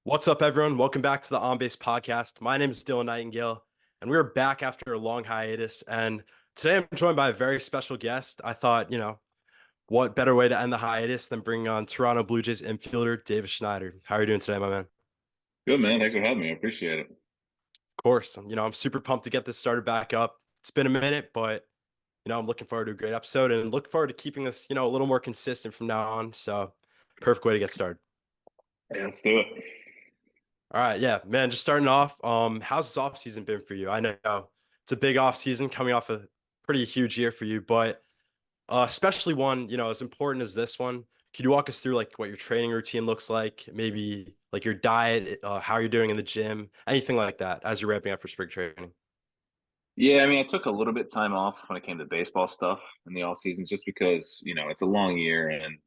What's up, everyone? Welcome back to the On Base podcast. My name is Dylan Nightingale, and we're back after a long hiatus. And today I'm joined by a very special guest. I thought, what better way to end the hiatus than bringing on Toronto Blue Jays infielder Davis Schneider? How are you doing today, my man? Good, man. Thanks for having me. I appreciate it. Of course, I'm super pumped to get this started back up. It's been a minute, but I'm looking forward to a great episode and look forward to keeping this, a little more consistent from now on. So, perfect way to get started. Yeah, let's do it. All right, yeah, man. Just starting off, how's this off season been for you? I know it's a big off season coming off a pretty huge year for you, but especially one as important as this one. Could you walk us through like what your training routine looks like? Maybe like your diet, how you're doing in the gym, anything like that as you're ramping up for spring training. Yeah, I mean, I took a little bit time off when it came to baseball stuff in the off season, just because it's a long year, and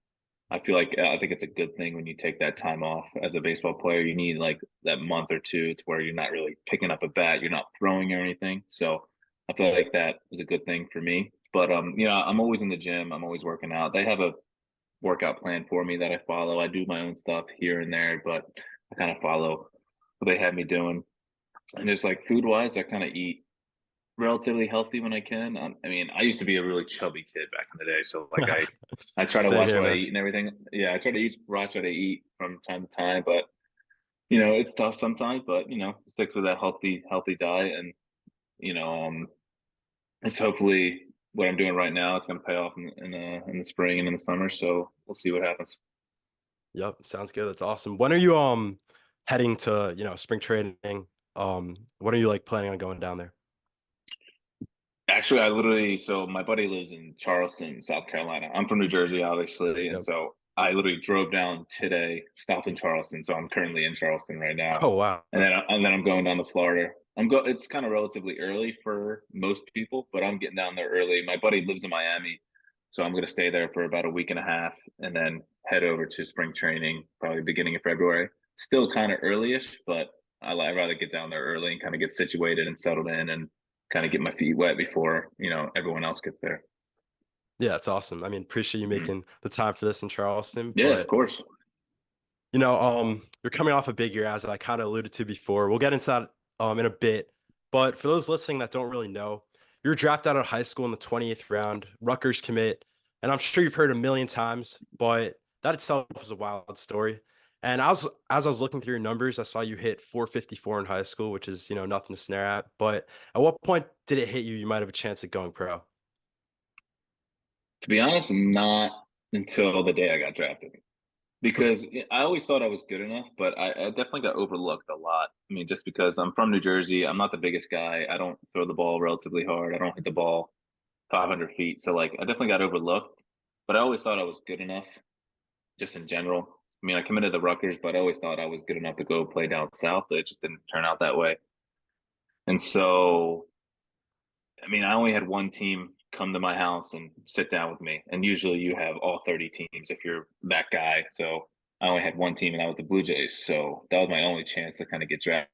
I think it's a good thing when you take that time off as a baseball player. You need like that month or two to where you're not really picking up a bat, you're not throwing or anything. So I feel like that is a good thing for me. But I'm always in the gym. I'm always working out. They have a workout plan for me that I follow. I do my own stuff here and there, but I kind of follow what they have me doing. And just like food wise, I kind of eat relatively healthy when I can. I mean, I used to be a really chubby kid back in the day, so like I try to Same watch here, what I man. eat and everything. Yeah, I try to watch what I eat from time to time, but it's tough sometimes. But stick with that healthy diet, and you know, um, it's hopefully what I'm doing right now. It's going to pay off in the spring and in the summer. So we'll see what happens. Yep, sounds good. That's awesome. When are you heading to spring training? When are you like planning on going down there? Actually, I literally, so my buddy lives in Charleston, South Carolina. I'm from New Jersey, obviously. And Yep. so I literally drove down today, stopped in Charleston. So I'm currently in Charleston right now. Oh wow. And then I'm going down to Florida. It's kind of relatively early for most people, but I'm getting down there early. My buddy lives in Miami. So I'm going to stay there for about a week and a half and then head over to spring training, probably beginning of February. Still kind of early-ish, but I'd rather get down there early and kind of get situated and settled in and kind of get my feet wet before everyone else gets there. Yeah, it's awesome. I mean, appreciate you Mhm. making the time for this in Charleston, Yeah, of but course. you're coming off a big year, as I kind of alluded to before. We'll get into that in a bit. But for those listening that don't really know, you're drafted out of high school in the 28th round, Rutgers commit, and I'm sure you've heard a million times, but that itself is a wild story. And as I was looking through your numbers, I saw you hit 454 in high school, which is, nothing to snare at. But at what point did it hit you? You might have a chance at going pro. To be honest, not until the day I got drafted. Because I always thought I was good enough, but I definitely got overlooked a lot. I mean, just because I'm from New Jersey, I'm not the biggest guy. I don't throw the ball relatively hard. I don't hit the ball 500 feet. So, like, I definitely got overlooked, but I always thought I was good enough just in general. I mean, I committed to Rutgers, but I always thought I was good enough to go play down south, but it just didn't turn out that way. And so I mean, I only had one team come to my house and sit down with me. And usually you have all 30 teams if you're that guy. So I only had one team, and that was the Blue Jays. So that was my only chance to kind of get drafted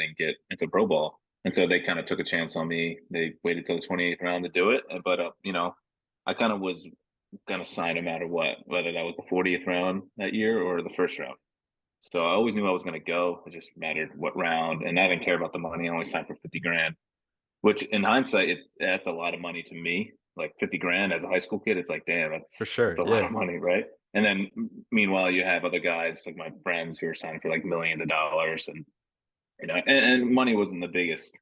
and get into Pro Ball. And so they kind of took a chance on me. They waited till the 28th round to do it. But, I kind of was going to sign no matter what, whether that was the 40th round that year or the first round. So I always knew I was going to go. It just mattered what round. And I didn't care about the money. I only signed for 50 grand. Which in hindsight, that's a lot of money to me. Like 50 grand as a high school kid, it's like, damn, For that's sure. a lot Yeah. of money, right? And then meanwhile, you have other guys like my friends who are signing for like millions of dollars, and and money wasn't the biggest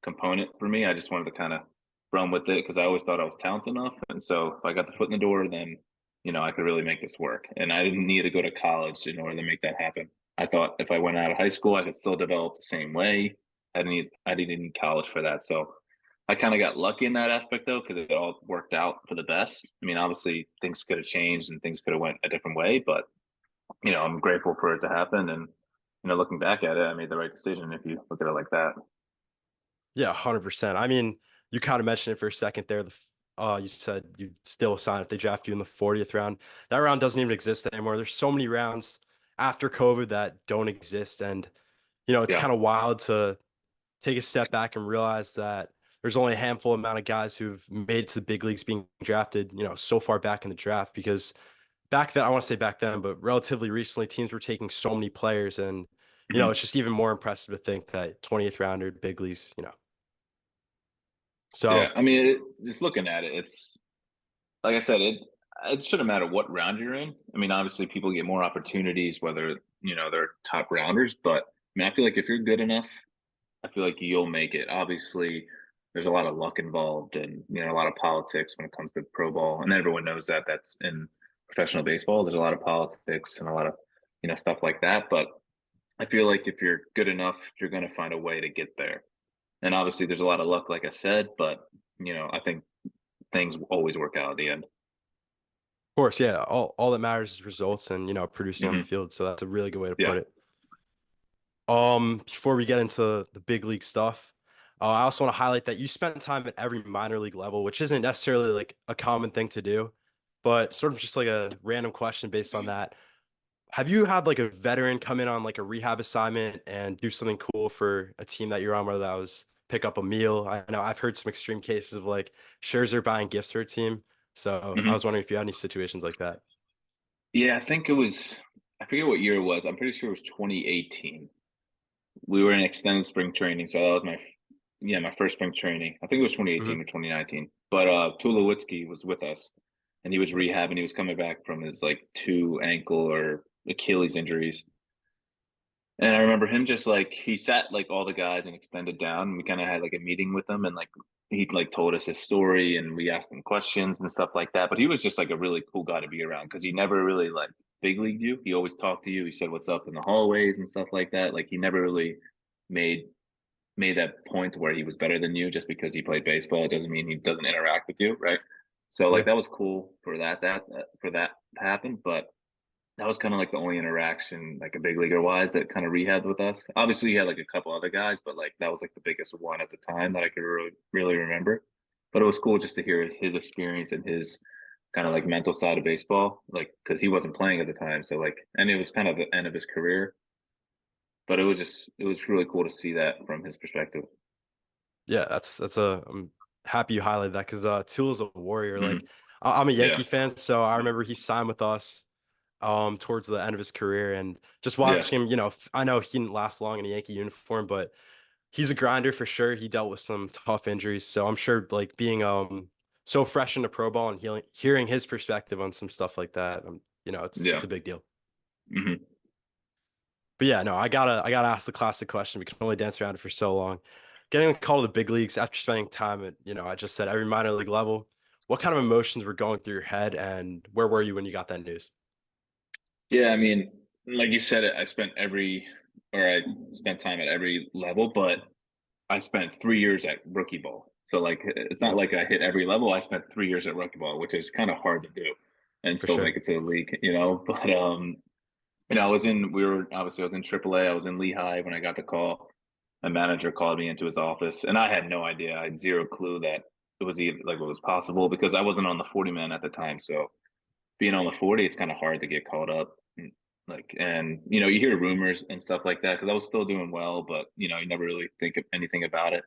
component for me. I just wanted to kind of run with it because I always thought I was talented enough, and so if I got the foot in the door, then I could really make this work. And I didn't need to go to college in order to make that happen. I thought if I went out of high school, I could still develop the same way. I didn't need college for that. So I kind of got lucky in that aspect though, because it all worked out for the best. I mean, obviously things could have changed and things could have went a different way, but I'm grateful for it to happen. And looking back at it, I made the right decision if you look at it like that. Yeah, 100%. I mean, you kind of mentioned it for a second there. You said you still sign if they draft you in the 40th round. That round doesn't even exist anymore. There's so many rounds after COVID that don't exist. And, it's Yeah. kind of wild to take a step back and realize that there's only a handful amount of guys who've made it to the big leagues being drafted, so far back in the draft. Because back then, I want to say back then, but relatively recently, teams were taking so many players. And it's Mhm. just even more impressive to think that 20th rounder, big leagues. Yeah, So, I mean, just looking at it, it's like I said, it shouldn't matter what round you're in. I mean, obviously, people get more opportunities whether they're top rounders, but I mean, I feel like if you're good enough, I feel like you'll make it. Obviously, there's a lot of luck involved and a lot of politics when it comes to pro ball, and everyone knows that that's in professional baseball. There's a lot of politics and a lot of stuff like that. But I feel like if you're good enough, you're going to find a way to get there. And obviously, there's a lot of luck, like I said, but I think things always work out at the end. of course, yeah, all that matters is results and, producing on the Hmm. field. So that's a really good way to Yeah. put it. Before we get into the big league stuff, I also want to highlight that you spent time at every minor league level, which isn't necessarily like a common thing to do, but sort of just like a random question based on that. Have you had like a veteran come in on like a rehab assignment and do something cool for a team that you're on, whether that was pick up a meal? I know I've heard some extreme cases of like Scherzer buying gifts for a team. So I was Hmm. wondering if you had any situations like that. Yeah, I think it was. I forget what year it was. I'm pretty sure it was 2018. We were in extended spring training, so that was my first spring training. I think it was Hmm. 2018 or 2019. But Tulowitzki was with us, and he was Yep. rehabbing. He was coming back from his like two ankle or Achilles injuries. And I remember him just like he sat like all the guys and extended down. And we kind of had like a meeting with him, and like he like told us his story, and we asked him questions and stuff like that. But he was just like a really cool guy to be around because he never really like big leagued you. He always talked to you. He said what's up in the hallways and stuff like that. Like he never really made made that point where he was better than you just because he played baseball. It doesn't mean he doesn't interact with you, right? So like Yeah. that was cool for that for that to happen, but that was kind of like the only interaction, like a big leaguer wise, that kind of rehabbed with us. Obviously, you had like a couple other guys, but like that was like the biggest one at the time that I could really remember. But it was cool just to hear his experience and his kind of like mental side of baseball, like because he wasn't playing at the time. So like, and it was kind of the end of his career, but it was really cool to see that from his perspective. Yeah, I'm happy you highlighted that because Tool's a warrior. Like Hmm. I'm a Yeah, Yankee fan, so I remember he signed with us towards the end of his career and just yeah, watching him, I know he didn't last long in a Yankee uniform, but he's a grinder for sure. He dealt with some tough injuries. So I'm sure like being so fresh into pro ball and hearing his perspective on some stuff like that, it's yeah. a big deal. Hmm. But yeah, no, I gotta ask the classic question. We can only dance around it for so long. Getting a call to the big leagues after spending time at, I just said every minor league level. What kind of emotions were going through your head, and where were you when you got that news? Yeah, I mean, like you said, I spent time at every level, but I spent 3 years at rookie ball. So like it's not Yep, like I hit every level. I spent 3 years at rookie ball, which is kind of hard to do and for still sure. make it to the league. But I was in AAA. I was in Lehigh when I got the call. My manager called me into his office, and I had no idea. I had zero clue that it was even like what was possible because I wasn't on the 40 man at the time. So being on the 40, it's kind of hard to get called up. And you hear rumors and stuff like that because I was still doing well, but you never really think of anything about it.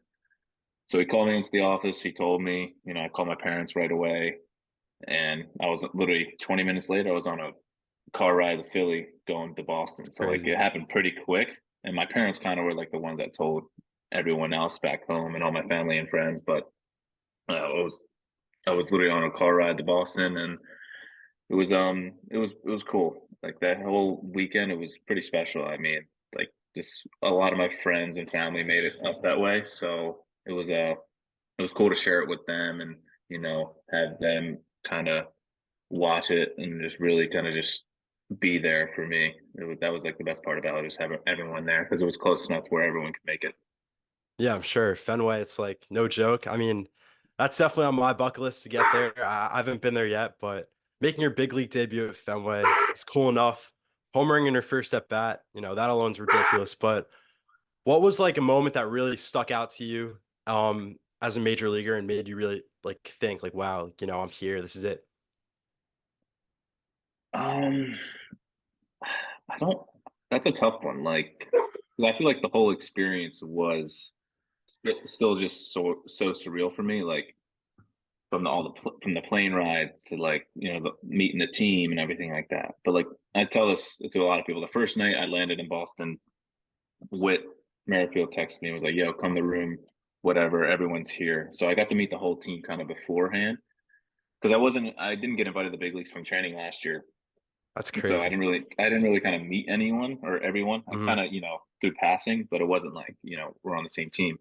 So he called me into the office. He told me, I called my parents right away. And I was literally 20 minutes later, I was on a car ride to Philly going to Boston. It's So like it crazy. happened pretty quick. And my parents kind of were like the ones that told everyone else back home and all my family and friends. But I was literally on a car ride to Boston, and it was cool. Like that whole weekend, it was pretty special. I mean, like just a lot of my friends and family made it up that way. So it was cool to share it with them and have them kind of watch it and just really kind of just be there for me. That was like the best part about it, just having everyone there because it was close enough where everyone could make it. Yeah, I'm sure. Fenway, it's like no joke. I mean, that's definitely on my bucket list to get there. I haven't been there yet, but making your big league debut at Fenway is cool enough. Homering in your first at bat, that alone's ridiculous. But what was like a moment that really stuck out to you as a major leaguer and made you really like think like, wow, I'm here. This is it. Um, I don't. That's a tough one. Like, 'cause I feel like the whole experience was still just so surreal for me. Like from from the plane rides to like meeting the team and everything like that. But like I tell this to a lot of people, the first night I landed in Boston, Whit Merrifield texted me and was like, "Yo, come to the room, whatever. Everyone's here." So I got to meet the whole team kind of beforehand because I didn't get invited to the big league spring training last year, That's and so crazy. I didn't really kind of meet anyone or everyone. I Hmm. kind of through passing, but it wasn't like we're on the same team.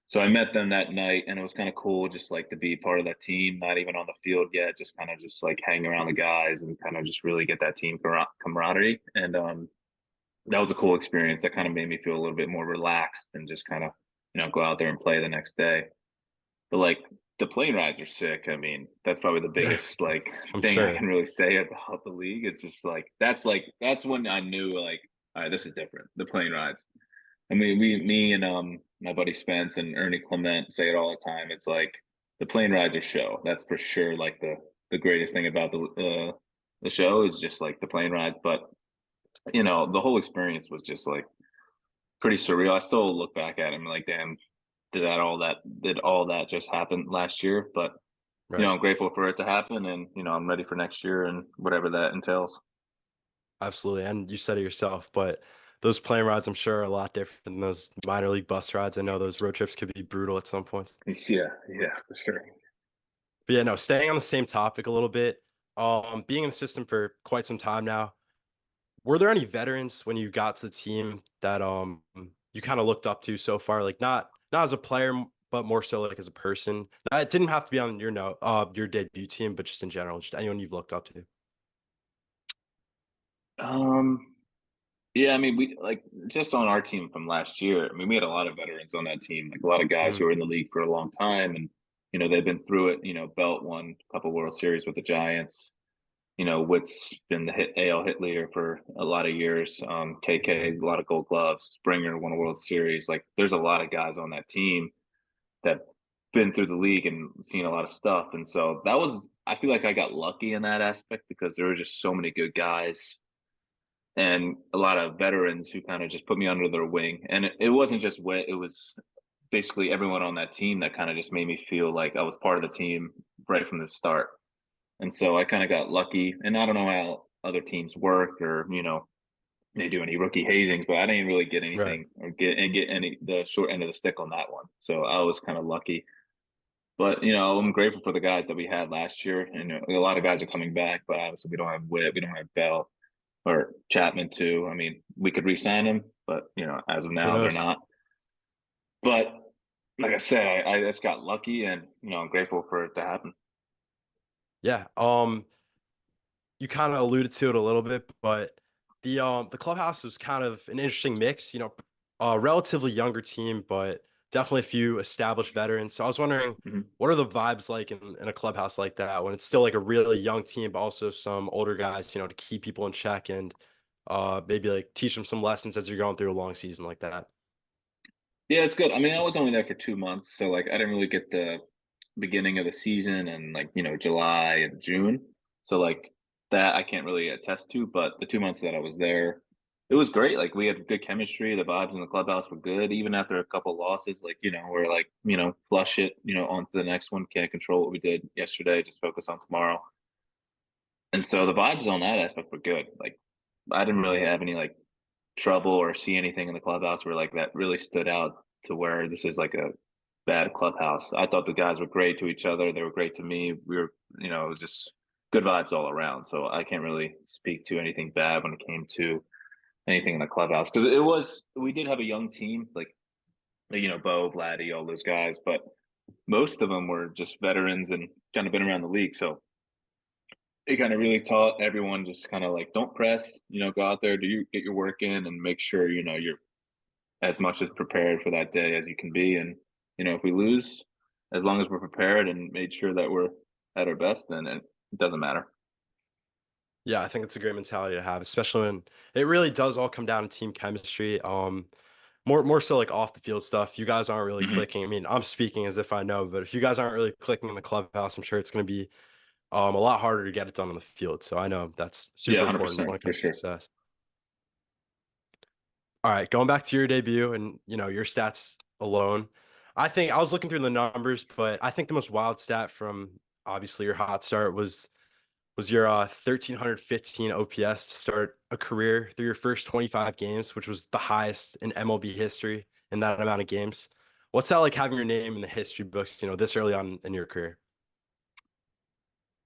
So I met them that night, and it was kind of cool, just like to be part of that team. Not even on the field yet, just kind of just like hang around the guys and kind of just really get that team camaraderie. And that was a cool experience. That kind of made me feel a little bit more relaxed and just kind of go out there and play the next day. But like the plane rides are sick. I mean, that's probably the Yeah, biggest like I'm thing I sure. can really say about the league. It's just that's when I knew like, all right, this is different. The plane rides. I mean, me and my buddy Spence and Ernie Clement say it all the time. It's like the plane rides are show. That's for sure. Like the greatest thing about the show is just like the plane rides. But the whole experience was just like pretty surreal. I still look back at him like, damn, did all that just happen last year? But Right. I'm grateful for it to happen, and I'm ready for next year and whatever that entails. Absolutely. And you said it yourself, but those plane rides, I'm sure, are a lot different than those minor league bus rides. I know those road trips could be brutal at some points. Yeah, yeah, for sure. But yeah, no, staying on the same topic a little bit, being in the system for quite some time now, were there any veterans when you got to the team that you kind of looked up to so far? Like not as a player, but more so like as a person. It didn't have to be on your debut team, but just in general, just anyone you've looked up to. Um, yeah, I mean, we like just on our team from last year. I mean, we had a lot of veterans on that team, like a lot of guys Mhm. who were in the league for a long time, and they've been through it. Belt won a couple World Series with the Giants. Witt's been the AL hit leader for a lot of years. KK, a lot of Gold Gloves. Springer won a World Series. Like, there's a lot of guys on that team that been through the league and seen a lot of stuff. And so I feel like I got lucky in that aspect because there were just so many good guys and a lot of veterans who kind of just put me under their wing. And it wasn't just Witt, it was basically everyone on that team that kind of just made me feel like I was part of the team right from the start. And so I kind of got lucky. And I don't know how other teams work or, they do any rookie hazings, but I didn't really get Right. anything or get any the short end of the stick on that one. So I was kind of lucky. But I'm grateful for the guys that we had last year, and a lot of guys are coming back. But obviously, we don't have Witt, we don't have Bell or Chapman too. I mean, we could re-sign them, but as of Who now, they're knows? not. But like I said, I just got lucky, and I'm grateful for it to happen. Yeah. You kind of alluded to it a little bit, but the clubhouse was kind of an interesting mix. A relatively younger team, but definitely a few established veterans. So I was wondering, Mhm. what are the vibes like in a clubhouse like that when it's still like a really young team, but also some older guys, to keep people in check and maybe like teach them some lessons as you're going through a long season like that. Yeah, it's good. I mean, I was only there for 2 months, so like I didn't really get the beginning of the season and like July and June. So like that I can't really attest to, but the 2 months that I was there, it was great. Like we had good chemistry. The vibes in the clubhouse were good, even after a couple losses. Like we're like flush it, on to the next one. Can't control what we did yesterday. Just focus on tomorrow. And so the vibes on that aspect were good. Like I didn't really have any like trouble or see anything in the clubhouse where like that really stood out to where this is like a bad clubhouse. I thought the guys were great to each other. They were great to me. We were, it was just good vibes all around. So I can't really speak to anything bad when it came to anything in the clubhouse because we did have a young team like, Bo, Vladdy, all those guys, but most of them were just veterans and kind of been around the league. So it kind of really taught everyone just kind of like don't press, go out there, get your work in and make sure, you're as much as prepared for that day as you can be. And, if we lose, as long as we're prepared and made sure that we're at our best, then it doesn't matter. Yeah, I think it's a great mentality to have, especially when it really does all come down to team chemistry. More so like off the field stuff. You guys aren't really Hmm. clicking. I mean, I'm speaking as if I know, but if you guys aren't really clicking in the clubhouse, I'm sure it's going to be a lot harder to get it done on the field. So I know that's Yeah, super important when 100% it for comes to sure. success. All right, going back to your debut and your stats alone, I think I was looking through the numbers, but I think the most wild stat from obviously your hot start was was your 1315 OPS to start a career through your first 25 games, which was the highest in MLB history in that amount of games. What's that like having your name in the history books, this early on in your career?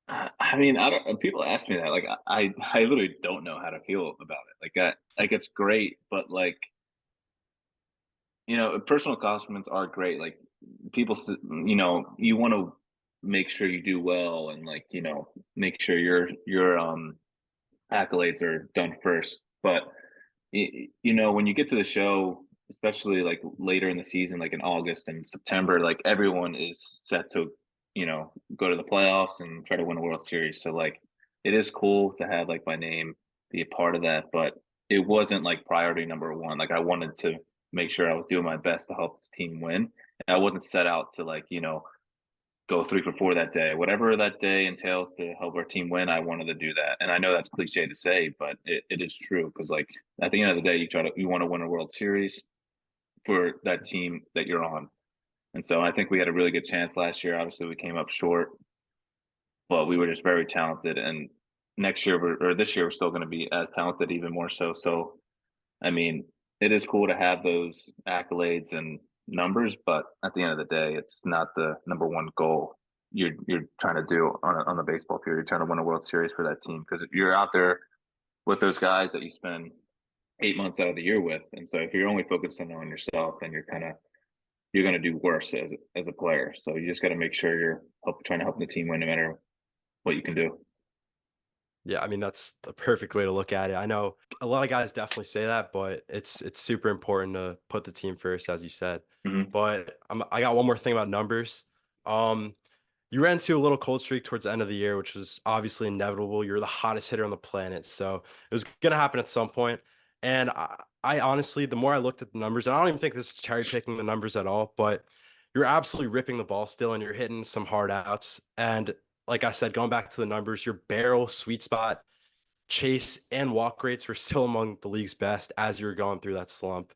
I mean, I don't. People ask me that. Like, I literally don't know how to feel about it. Like it's great, but like, personal accomplishments are great. Like, you want to make sure you do well, and like, make sure your accolades are done first. But when you get to the show, especially like later in the season, like in August and September, like everyone is set to, go to the playoffs and try to win a World Series. So like it is cool to have like my name be a part of that, but it wasn't like priority number one. Like I wanted to make sure I was doing my best to help this team win. And I wasn't set out to like, go 3 for 4 that day. Whatever that day entails to help our team win, I wanted to do that. And I know that's cliche to say, but it is true because like at the end of the day, you want to win a World Series for that team that you're on. And so I think we had a really good chance last year. Obviously, we came up short, but we were just very talented. And next year or this year, we're still going to be as talented, even more so. So I mean, it is cool to have those accolades and numbers, but at the end of the day, it's not the number one goal you're trying to do on the baseball field. You're trying to win a World Series for that team because you're out there with those guys that you spend 8 months out of the year with, and so if you're only focusing on yourself, then you're going to do worse as a player. So you just got to make sure you're trying to help the team win no matter what you can do. Yeah, I mean that's the perfect way to look at it. I know a lot of guys definitely say that, but it's super important to put the team first, as you said. Hmm. But I got one more thing about numbers. Um, you ran into a little cold streak towards the end of the year, which was obviously inevitable. You're the hottest hitter on the planet, so it was gonna happen at some point. And I honestly, the more I looked at the numbers, and I don't even think this is cherry picking the numbers at all, but you're absolutely ripping the ball still, and you're hitting some hard outs. And like I said, going back to the numbers, your barrel, sweet spot, chase, and walk rates were still among the league's best as you were going through that slump.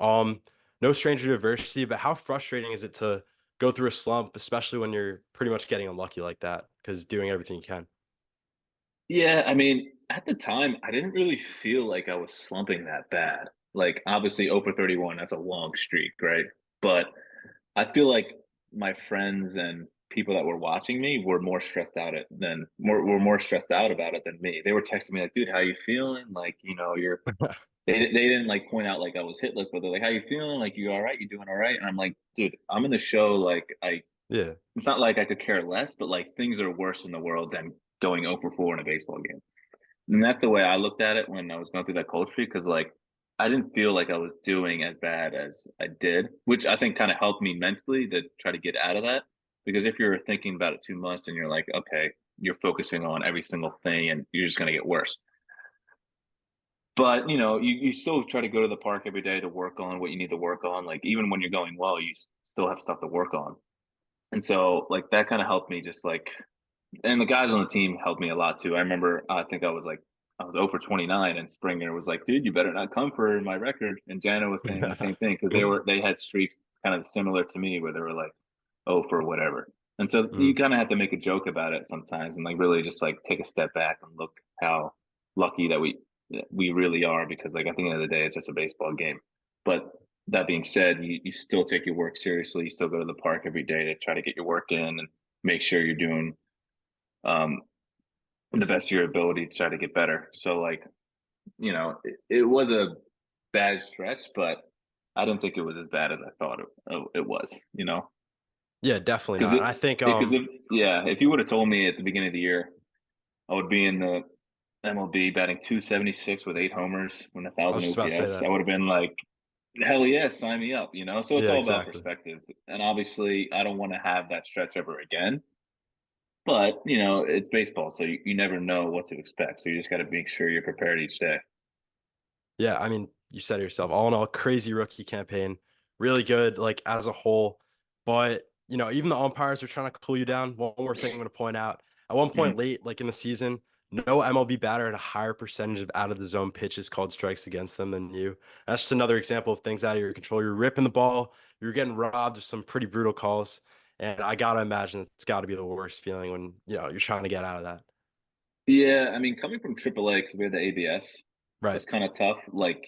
Um, no stranger to adversity, but how frustrating is it to go through a slump, especially when you're pretty much getting unlucky like that because doing everything you can? Yeah, I mean, at the time, I didn't really feel like I was slumping that bad. Like, obviously, over 31, that's a long streak, right? But I feel like my friends and people that were watching me were more stressed out about it than me. They were texting me like, "Dude, how you feeling?" Like, they didn't like point out like I was hitless, but they're like, "How you feeling? Like, you all right? You doing all right?" And I'm like, "Dude, I'm in the show. Like, Yeah. it's not like I could care less, but like things are worse in the world than going 0 for 4 in a baseball game." And that's the way I looked at it when I was going through that cold streak because like I didn't feel like I was doing as bad as I did, which I think kind of helped me mentally to try to get out of that. Because if you're thinking about it too much and you're like, okay, you're focusing on every single thing and you're just going to get worse. But you still try to go to the park every day to work on what you need to work on. Like even when you're going well, you still have stuff to work on. And so like that kind of helped me just like and the guys on the team helped me a lot too. I remember I was 0 for 29 and Springer was like, dude, you better not come for my record. And Jana was saying the same thing because they had streaks kind of similar to me where they were like 0 for whatever. And so you Mm. kind of have to make a joke about it sometimes and like really just like take a step back and look how lucky that we really are because like at the end of the day it's just a baseball game. But that being said, you still take your work seriously. You still go to the park every day to try to get your work in and make sure you're doing um, the best of your ability to try to get better. So like, it was a bad stretch, but I didn't think it was as bad as I thought it was, Yeah, definitely because not. And I think because if you would have told me at the beginning of the year I would be in the MLB batting 276 with 8 homers with a I was thousand just about to say OPS, I that. would have been like, hell yeah, sign me up, So it's Yeah, all about exactly. perspective, and obviously I don't want to have that stretch ever again. But it's baseball, so you never know what to expect. So you just got to make sure you're prepared each day. Yeah, I mean, you said it yourself. All in all, crazy rookie campaign. Really good, like as a whole. But, even the umpires are trying to cool you down. One more thing I'm going to point out. At one point Mhm. late, like in the season, no MLB batter had a higher percentage of out of the zone pitches called strikes against them than you. That's just another example of things out of your control. You're ripping the ball, you're getting robbed of some pretty brutal calls. And I gotta imagine it's got to be the worst feeling when, you're trying to get out of that. Yeah, I mean, coming from AAA because we had the ABS Right. was kind of tough. Like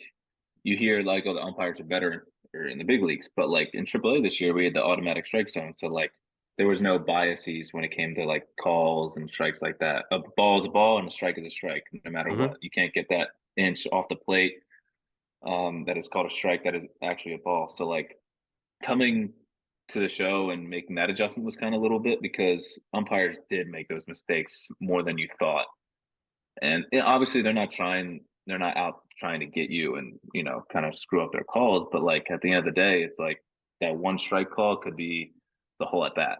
you hear like, oh, the umpires are better or in the big leagues, but like in AAA this year, we had the automatic strike zone, so like there was no biases when it came to like calls and strikes like that. A ball is a ball and a strike is a strike, no matter what. Hmm. You can't get that inch off the plate that is called a strike that is actually a ball. So like coming to the show and making that adjustment was kind of a little bit because umpires did make those mistakes more than you thought. And obviously they're not out trying to get you and, kind of screw up their calls. But like at the end of the day, it's like that one strike call could be the whole at bat.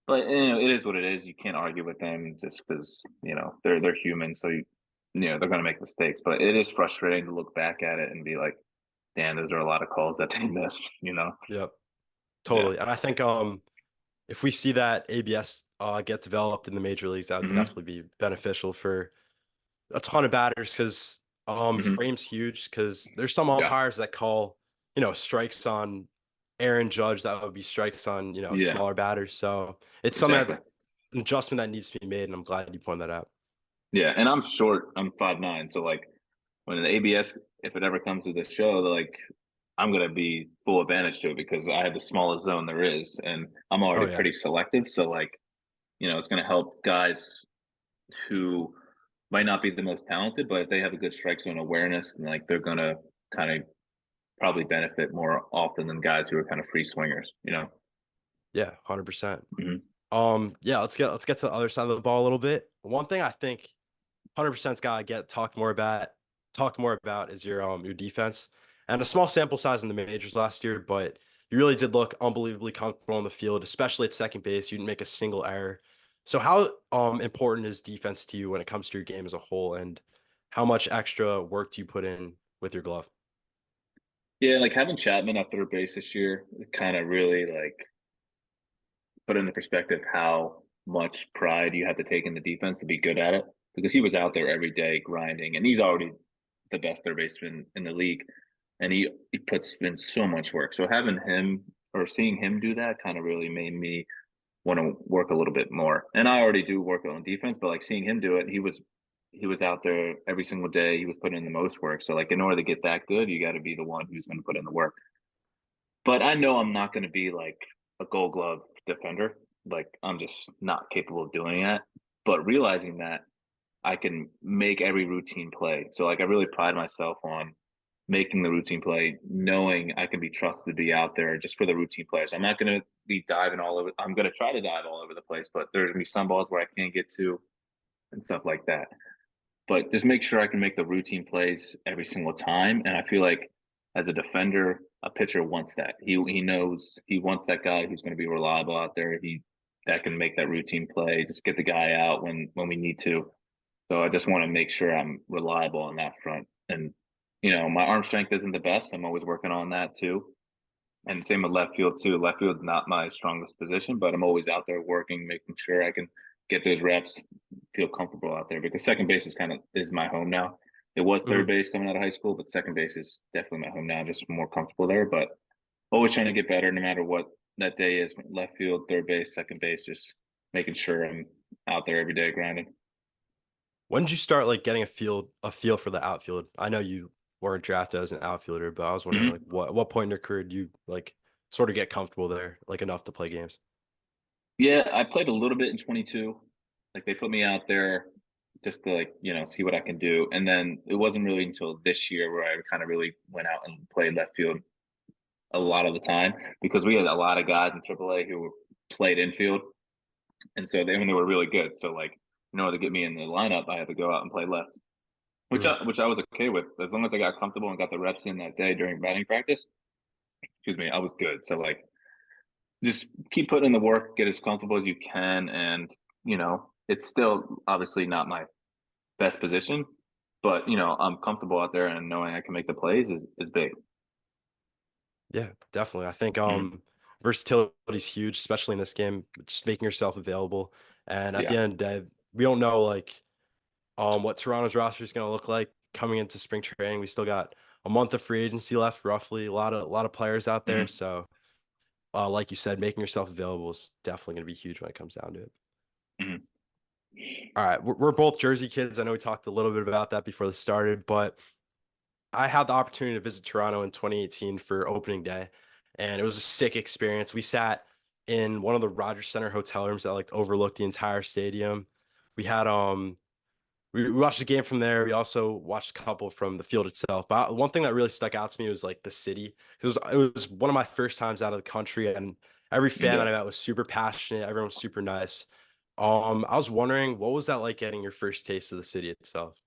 But it is what it is. You can't argue with them just because, they're human. So they're gonna make mistakes. But it is frustrating to look back at it and be like, damn, those are a lot of calls that they missed. Yep. Yeah. Totally. And I think if we see that ABS get developed in the major leagues, that would Hmm. definitely be beneficial for a ton of batters because Hmm. frame's huge because there's some Yeah. umpires that call, strikes on Aaron Judge that would be strikes on, Yeah. smaller batters. So it's some Exactly. an adjustment that needs to be made, and I'm glad you pointed that out. Yeah. And I'm short. I'm 5'9". So like when the ABS, if it ever comes to the show, like I'm gonna be full advantage to it because I have the smallest zone there is, and I'm Oh already yeah. pretty selective. So like, it's gonna help guys who might not be the most talented, but if they have a good strike zone awareness, and like they're gonna kind of probably benefit more often than guys who are kind of free swingers. Yeah, 100%. Hmm. Yeah, let's get to the other side of the ball a little bit. One thing I think 100%'s gotta get talked more about is your defense. And a small sample size in the majors last year, but you really did look unbelievably comfortable on the field, especially at second base. You didn't make a single error. So how important is defense to you when it comes to your game as a whole, and how much extra work do you put in with your glove? Yeah, like having Chapman at third base this year kind of really like put into perspective how much pride you have to take in the defense to be good at it because he was out there every day grinding and he's already the best third baseman in the league and he puts in so much work. So having him or seeing him do that kind of really made me want to work a little bit more. And I already do work on defense, but like seeing him do it, he was out there every single day. He was putting in the most work. So like in order to get that good, you got to be the one who's going to put in the work. But I know I'm not going to be like a Gold Glove defender. Like I'm just not capable of doing that. But realizing that I can make every routine play. So like I really pride myself on making the routine play, knowing I can be trusted to be out there just for the routine plays. I'm not going to be diving all over. I'm going to try to dive all over the place, but there's going to be some balls where I can't get to and stuff like that. But just make sure I can make the routine plays every single time. And I feel like as a defender, a pitcher wants that. He knows he wants that guy who's going to be reliable out there. He that can make that routine play, just get the guy out when we need to. So I just want to make sure I'm reliable on that front. And my arm strength isn't the best. I'm always working on that too. And same with left field too. Left field's not my strongest position, but I'm always out there working, making sure I can get those reps, feel comfortable out there because second base is my home now. It was third Mhm. base coming out of high school, but second base is definitely my home now, just more comfortable there. But always trying to get better no matter what that day is. Left field, third base, second base, just making sure I'm out there every day grinding. When did you start like getting a feel for the outfield? I know you weren't drafted as an outfielder, but I was wondering like Mm-hmm. what point in your career do you like sort of get comfortable there, like enough to play games? Yeah, I played a little bit in 22. Like they put me out there just to like, see what I can do. And then it wasn't really until this year where I kind of really went out and played left field a lot of the time because we had a lot of guys in AAA who played infield. And so they were really good. So like in order to get me in the lineup, I had to go out and play left, which Mhm. I was okay with. As long as I got comfortable and got the reps in that day during batting practice, excuse me, I was good. So like just keep putting in the work, get as comfortable as you can, and it's still obviously not my best position, but I'm comfortable out there and knowing I can make the plays is big. Yeah, definitely. I think Hmm. versatility is huge, especially in this game, just making yourself available. And at the Yeah. end of the day, we don't know like what Toronto's roster is going to look like coming into spring training. We still got a month of free agency left, roughly. A lot of players out there. Hmm. So, like you said, making yourself available is definitely going to be huge when it comes down to it. Hmm. All right, we're both Jersey kids. I know we talked a little bit about that before this started, but I had the opportunity to visit Toronto in 2018 for opening day, and it was a sick experience. We sat in one of the Rogers Center hotel rooms that like overlooked the entire stadium. We had we watched the game from there. We also watched a couple from the field itself. But one thing that really stuck out to me was like the city. It was one of my first times out of the country, and every fan that Yeah. I met was super passionate. Everyone was super nice. I was wondering, what was that like getting your first taste of the city itself?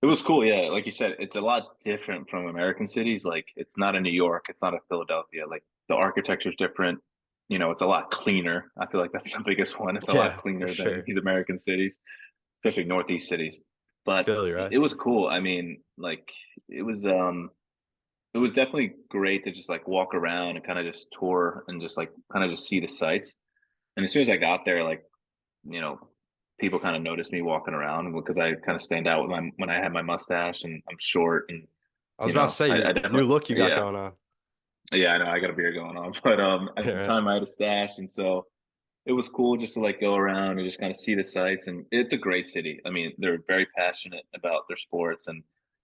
It was cool, yeah. Like you said, it's a lot different from American cities. Like it's not a New York, it's not a Philadelphia. Like the architecture is different. It's a lot cleaner. I feel like that's the biggest one. It's a lot Yeah, for cleaner than sure. these American cities, especially Northeast cities. But Philly, right? it was cool. I mean, like it was it was definitely great to just like walk around and kind of just tour and just like kind of just see the sights. And as soon as I got there, like you know, people kind of noticed me walking around because I kind of stand out with my when I had my mustache and I'm short and I was about to say I your new definitely look you got yeah going on. I know I got a beard going on, but at Yeah, the right. time I had a stash and so it was cool just to like go around and just kind of see the sights and it's a great city. I mean they're very passionate about their sports and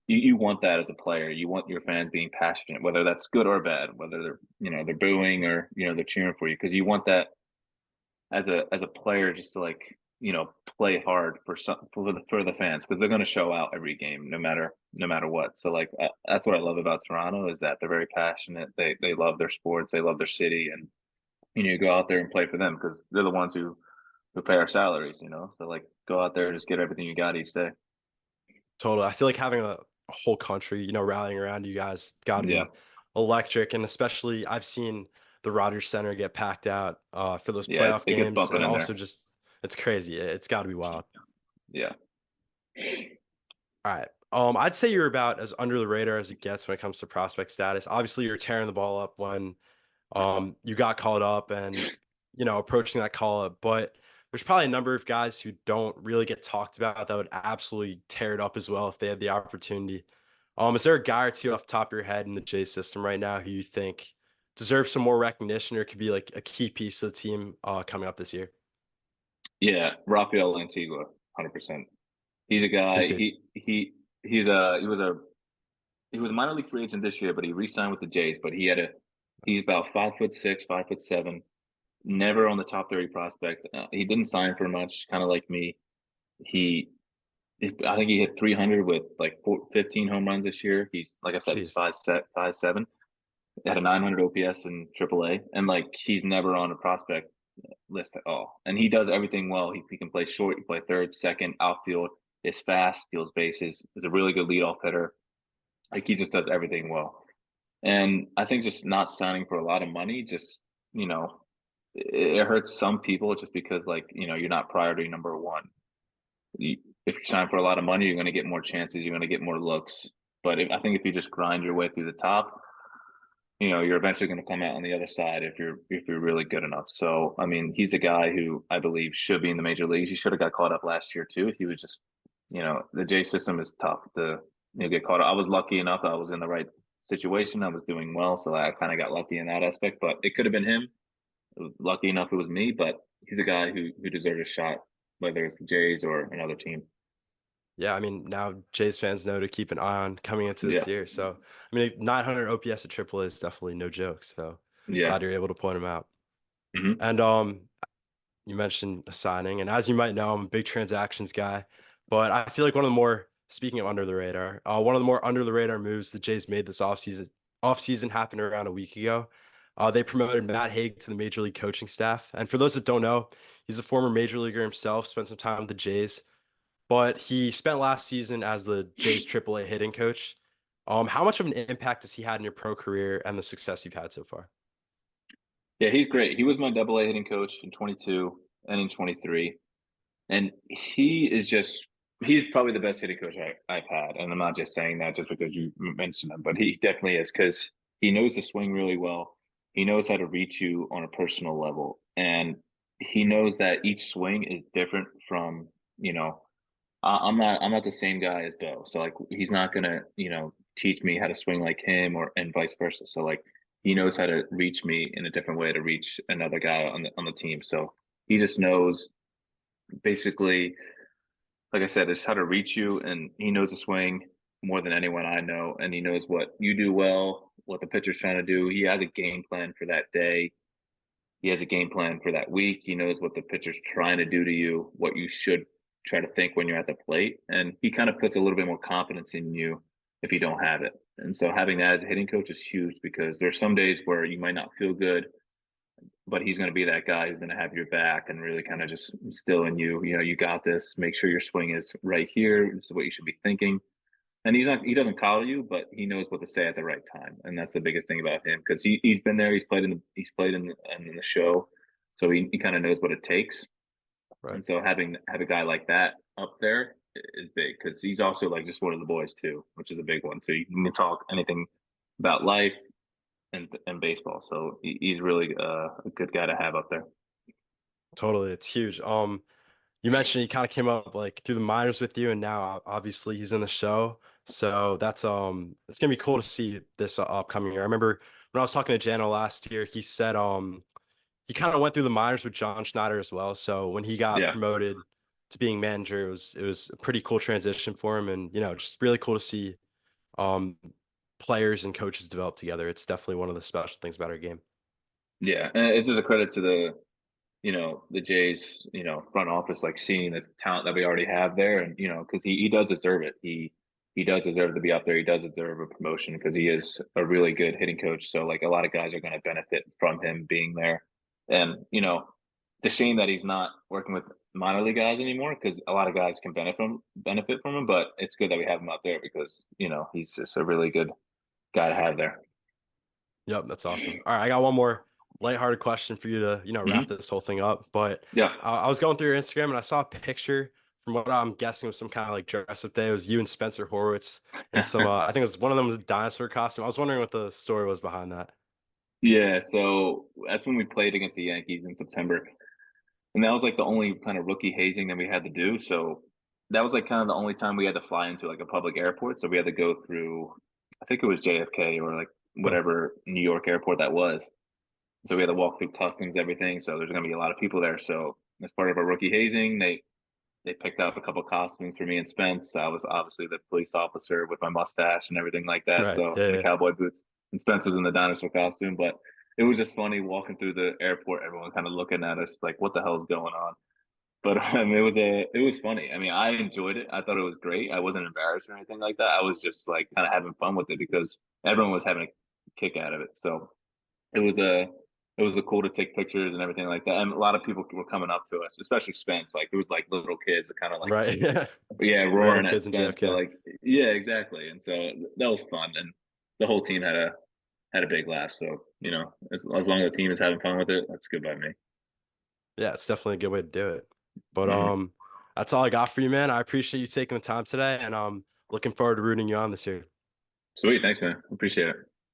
you want that as a player. You want your fans being passionate, whether that's good or bad, whether they're they're booing or they're cheering for you because you want that as a player just to like play hard for the fans because they're going to show out every game no matter what. So like that's what I love about Toronto is that they're very passionate. They love their sports, they love their city, and you go out there and play for them because they're the ones who pay our salaries. So like go out there and just get everything you got each day. Totally. I feel like having a whole country, rallying around you guys got to Yeah, be electric. And especially, I've seen the Rogers Center get packed out for those yeah, playoff it gets games. bumping And in also, there. just it's crazy. It's got to be wild. Yeah, All right. I'd say you're about as under the radar as it gets when it comes to prospect status. Obviously, you're tearing the ball up when you got called up and approaching that call up, but there's probably a number of guys who don't really get talked about that would absolutely tear it up as well if they had the opportunity. Is there a guy or two off the top of your head in the J system right now who you think deserves some more recognition or could be like a key piece of the team coming up this year? yeah. Rafael Antigua, 100%. He's a guy. Who's he? He was a minor league free agent this year, but he re-signed with the Jays. But he's about 5'6", 5'7", never on the top 30 prospect. He didn't sign for much, kind of like me. He, I think he hit 300 with like 15 home runs this year. He's like I said, he's Jeez. 5'7". Had a 900 OPS in AAA, and like he's never on a prospect list at all. And he does everything well. He can play short, he can play third, second, outfield. Is fast, steals bases. Is a really good leadoff hitter. Like he just does everything well. And I think just not signing for a lot of money, just you know, it hurts some people just because like you're not priority number one. If you sign for a lot of money, you're going to get more chances. You're going to get more looks. But I think if you just grind your way through the top, you're eventually going to come out on the other side if you're really good enough. So I mean, he's a guy who I believe should be in the major leagues. He should have got caught up last year too. He was just, the J system is tough to get caught up. I was lucky enough that I was in the right situation. I was doing well, so I kind of got lucky in that aspect. But it could have been him. Lucky enough, it was me. But he's a guy who deserves a shot, whether it's the Jays or another team. Yeah, I mean, now Jays fans know to keep an eye on coming into this Yeah, year. So, I mean, 900 OPS at AAA is definitely no joke. So, yeah. glad you're able to point him out. Hmm. And you mentioned a signing, and as you might know, I'm a big transactions guy. But I feel like speaking of under the radar, one of the more under the radar moves the Jays made this offseason happened around a week ago. They promoted Matt Haig to the major league coaching staff. And for those that don't know, he's a former major leaguer himself, spent some time with the Jays, but he spent last season as the Jays AAA hitting coach. How much of an impact has he had in your pro career and the success you've had so far? Yeah, he's great. He was my double A hitting coach in 22 and in 23. And he's probably the best hitting coach I've had. And I'm not just saying that just because you mentioned him, but he definitely is because he knows the swing really well. He knows how to reach you on a personal level. And he knows that each swing is different from, I'm not the same guy as Bill. So like he's not gonna, teach me how to swing like him or and vice versa. So like he knows how to reach me in a different way to reach another guy on the team. So he just knows basically, like I said, is how to reach you, and he knows the swing more than anyone I know, and he knows what you do well, what the pitcher's trying to do. He has a game plan for that day. He has a game plan for that week. He knows what the pitcher's trying to do to you, what you should try to think when you're at the plate, and he kind of puts a little bit more confidence in you if you don't have it. And so having that as a hitting coach is huge because there's some days where you might not feel good, but he's going to be that guy who's going to have your back and really kind of just instill in you, you got this. Make sure your swing is right here. This is what you should be thinking. And he doesn't coddle you, but he knows what to say at the right time, and that's the biggest thing about him because he's been there. He's played in the show, so he kind of knows what it takes. Right. And so have a guy like that up there is big because he's also like just one of the boys too, which is a big one. So you can talk anything about life and baseball. So he's really a good guy to have up there. Totally. It's huge. You mentioned he kind of came up like through the minors with you, and now obviously he's in the show. So that's it's gonna be cool to see this upcoming year. I remember when I was talking to Jano last year, he said he kind of went through the minors with John Schneider as well. So when he got Yeah, promoted to being manager, it was a pretty cool transition for him, and just really cool to see um players and coaches develop together. It's definitely one of the special things about our game. yeah, and it's just a credit to the Jays, front office, like seeing the talent that we already have there, and because he does deserve it. He does deserve to be up there. He does deserve a promotion because he is a really good hitting coach. So like a lot of guys are going to benefit from him being there, and it's a shame that he's not working with minor league guys anymore because a lot of guys can benefit from him. But it's good that we have him out there because he's just a really good guy to have there. Yep, that's awesome. All right, I got one more lighthearted question for you to, wrap Hmm. this whole thing up. But Yeah. I was going through your Instagram and I saw a picture from what I'm guessing was some kind of like dress up day. It was you and Spencer Horwitz and some, I think it was one of them was a dinosaur costume. I was wondering what the story was behind that. Yeah, so that's when we played against the Yankees in September. And that was like the only kind of rookie hazing that we had to do. So that was like kind of the only time we had to fly into like a public airport. So we had to go through, I think it was JFK or like Huh. whatever New York airport that was. So we had to walk through customs, everything. So there's going to be a lot of people there. So as part of our rookie hazing, they picked up a couple of costumes for me and Spence. I was obviously the police officer with my mustache and everything like that. Right. So Yeah, in the yeah. cowboy boots, and Spence was in the dinosaur costume. But it was just funny walking through the airport, everyone kind of looking at us like, "What the hell is going on?" But it was funny. I mean, I enjoyed it. I thought it was great. I wasn't embarrassed or anything like that. I was just like kind of having fun with it because everyone was having a kick out of it. So it was a cool to take pictures and everything like that. And a lot of people were coming up to us, especially Spence. Like it was like little kids that kind of like Right. Yeah. yeah, Random roaring at kids in Spence. So JFK. like yeah, exactly. And so that was fun, and the whole team had a big laugh. So as long as the team is having fun with it, that's good by me. Yeah, it's definitely a good way to do it. But Hmm. that's all I got for you, man. I appreciate you taking the time today and looking forward to rooting you on this year. Sweet, thanks, man. Appreciate it.